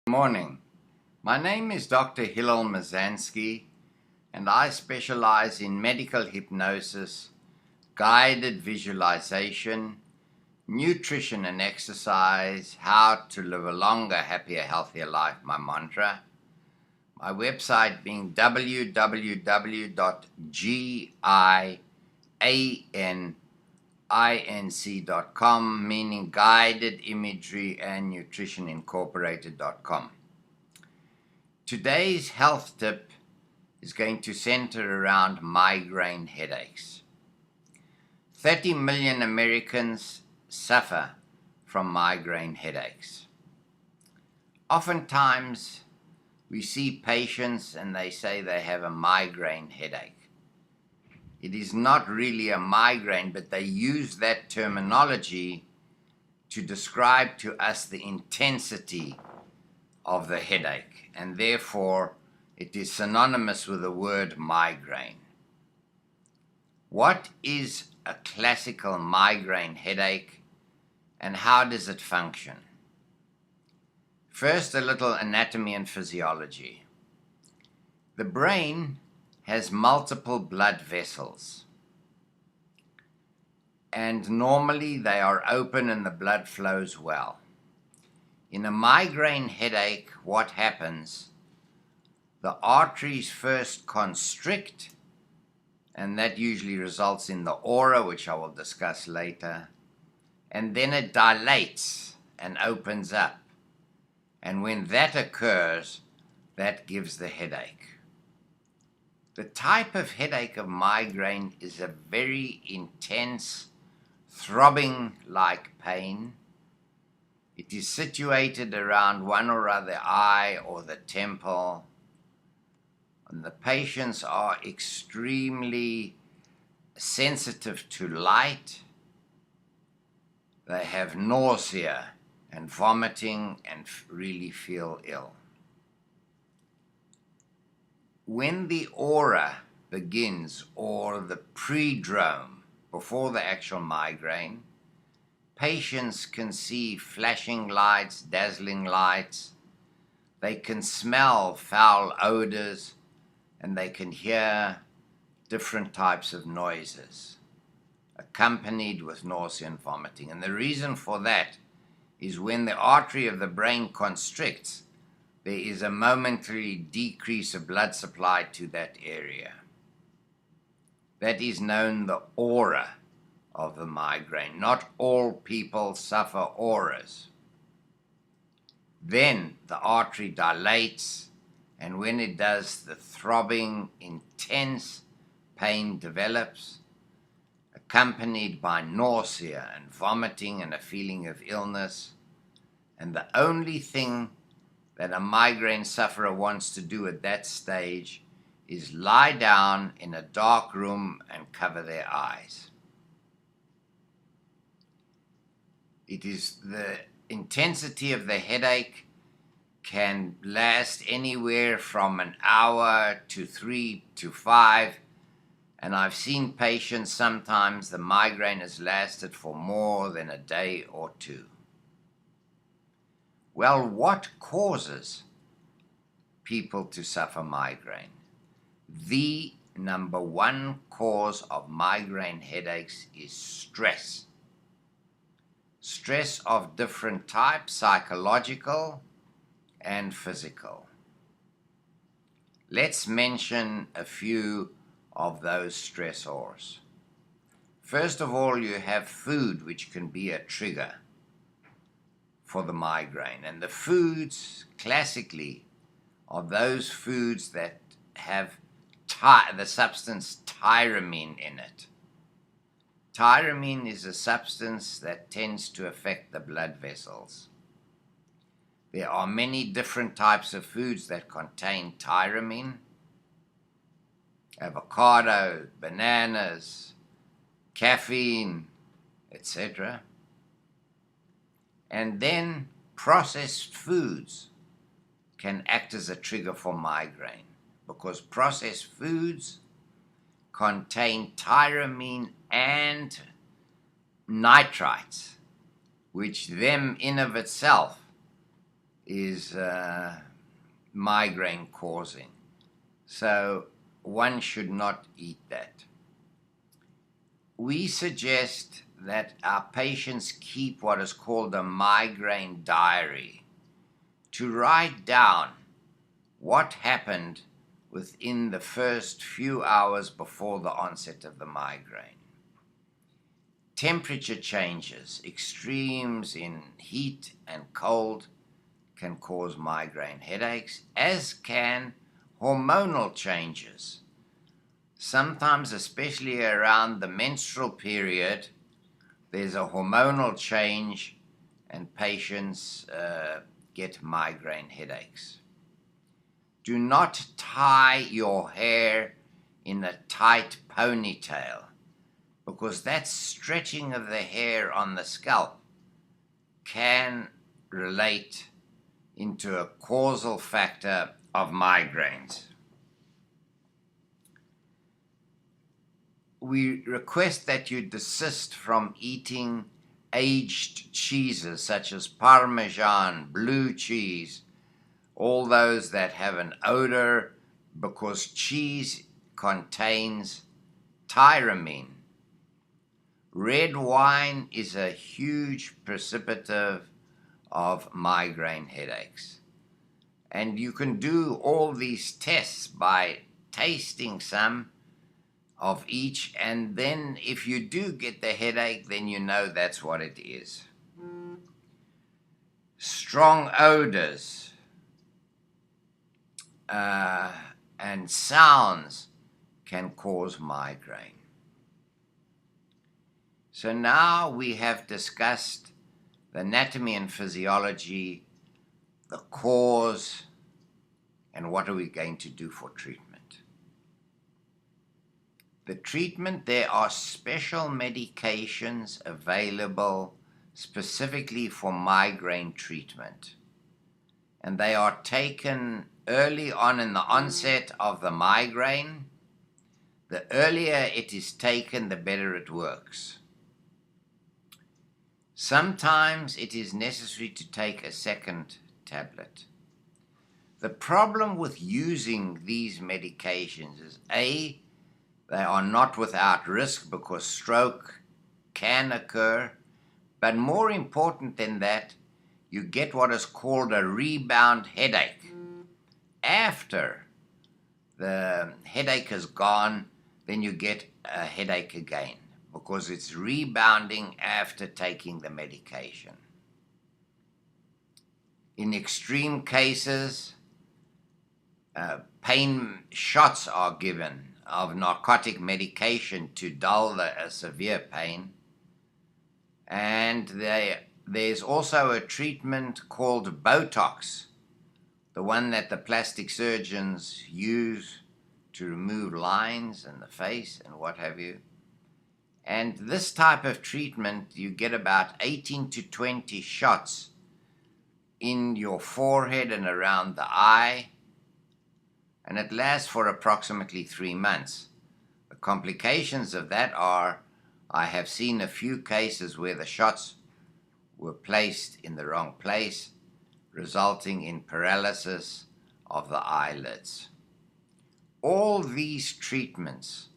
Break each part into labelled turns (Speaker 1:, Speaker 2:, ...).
Speaker 1: Morning. My name is Dr. Hillel Mazansky, and I specialize in medical hypnosis, guided visualization, nutrition and exercise, how to live a longer, happier, healthier life, my mantra. My website being www.gianinc.com, meaning Guided Imagery and Nutrition Incorporated.com. Today's health tip is going to center around migraine headaches. 30 million Americans suffer from migraine headaches. Oftentimes, we see patients and they say they have a migraine headache. It is not really a migraine, but they use that terminology to describe to us the intensity of the headache, and therefore it is synonymous with the word migraine. What is a classical migraine headache, and how does it function? First, a little anatomy and physiology. The brain has multiple blood vessels, and normally they are open and the blood flows well. In a migraine headache, what happens? The arteries first constrict, and that usually results in the aura, which I will discuss later, and then it dilates and opens up. And when that occurs, that gives the headache. The type of headache of migraine is a very intense, throbbing-like pain. It is situated around one or other eye or the temple. And the patients are extremely sensitive to light. They have nausea and vomiting and really feel ill. When the aura begins, or the prodrome, before the actual migraine, patients can see flashing lights, dazzling lights. They can smell foul odors, and they can hear different types of noises, accompanied with nausea and vomiting. And the reason for that is when the artery of the brain constricts, there is a momentary decrease of blood supply to that area. That is known the aura of the migraine. Not all people suffer auras. Then the artery dilates, and when it does, the throbbing, intense pain develops, accompanied by nausea and vomiting and a feeling of illness. And the only thing that a migraine sufferer wants to do at that stage is lie down in a dark room and cover their eyes. It is the intensity of the headache can last anywhere from an hour to 3 to 5, and I've seen patients sometimes the migraine has lasted for more than a day or two. Well, what causes people to suffer migraine? The number one cause of migraine headaches is stress. Stress of different types, psychological and physical. Let's mention a few of those stressors. First of all, you have food, which can be a trigger for the migraine. And the foods, classically, are those foods that have the substance tyramine in it. Tyramine is a substance that tends to affect the blood vessels. There are many different types of foods that contain tyramine: avocado, bananas, caffeine, etc. And then processed foods can act as a trigger for migraine, because processed foods contain tyramine and nitrites, which them in of itself is migraine causing. So one should not eat that. We suggest that our patients keep what is called a migraine diary, to write down what happened within the first few hours before the onset of the migraine. Temperature changes, extremes in heat and cold, can cause migraine headaches, as can hormonal changes. Sometimes, especially around the menstrual period, there's a hormonal change and patients get migraine headaches. Do not tie your hair in a tight ponytail, because that stretching of the hair on the scalp can relate into a causal factor of migraines. We request that you desist from eating aged cheeses such as Parmesan, blue cheese, all those that have an odor, because cheese contains tyramine. Red wine is a huge precipitative of migraine headaches. And you can do all these tests by tasting some of each, and then if you do get the headache, then you know that's what it is. Strong odors and sounds can cause migraine. So now we have discussed the anatomy and physiology, the cause, and what are we going to do for treatment. The treatment, there are special medications available specifically for migraine treatment, and they are taken early on in the onset of the migraine. The earlier it is taken, the better it works. Sometimes it is necessary to take a second tablet. The problem with using these medications is, A, they are not without risk because stroke can occur, but more important than that, you get what is called a rebound headache. After the headache is gone, then you get a headache again, because it's rebounding after taking the medication. In extreme cases, pain shots are given of narcotic medication to dull the severe pain. And there's also a treatment called Botox, the one that the plastic surgeons use to remove lines in the face and what have you. And this type of treatment, you get about 18 to 20 shots in your forehead and around the eye, and it lasts for approximately 3 months. The complications of that are, I have seen a few cases where the shots were placed in the wrong place, resulting in paralysis of the eyelids. All these treatments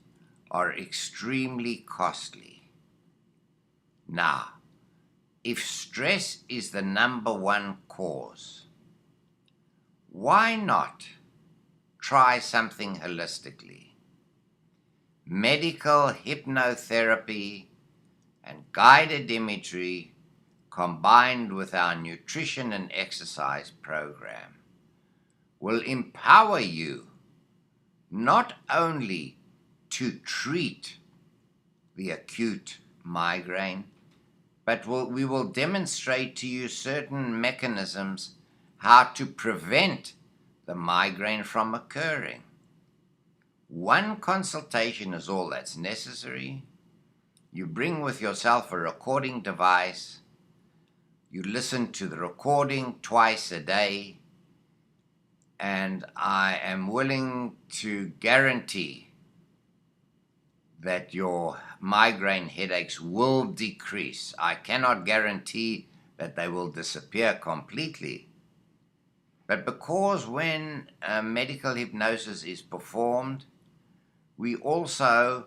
Speaker 1: are extremely costly. Now, if stress is the number one cause, why not try something holistically? Medical hypnotherapy and guided imagery combined with our nutrition and exercise program will empower you not only to treat the acute migraine, but we will demonstrate to you certain mechanisms how to prevent the migraine from occurring. One consultation is all that's necessary. You bring with yourself a recording device. You listen to the recording twice a day, and I am willing to guarantee that your migraine headaches will decrease. I cannot guarantee that they will disappear completely, But because when medical hypnosis is performed, we also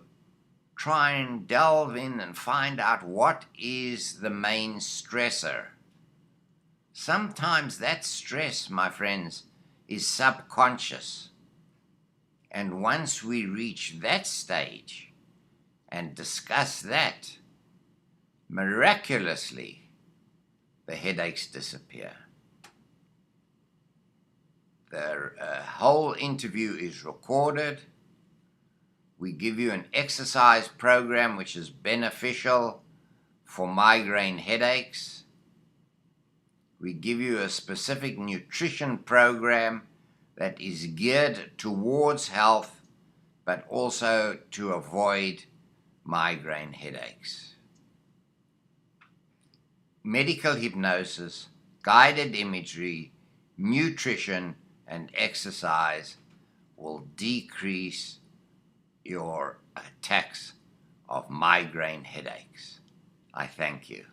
Speaker 1: try and delve in and find out what is the main stressor. Sometimes that stress, my friends, is subconscious. And once we reach that stage and discuss that, miraculously, the headaches disappear. The whole interview is recorded. We give you an exercise program which is beneficial for migraine headaches. We give you a specific nutrition program that is geared towards health, but also to avoid migraine headaches. Medical hypnosis, guided imagery, nutrition, and exercise will decrease your attacks of migraine headaches. I thank you.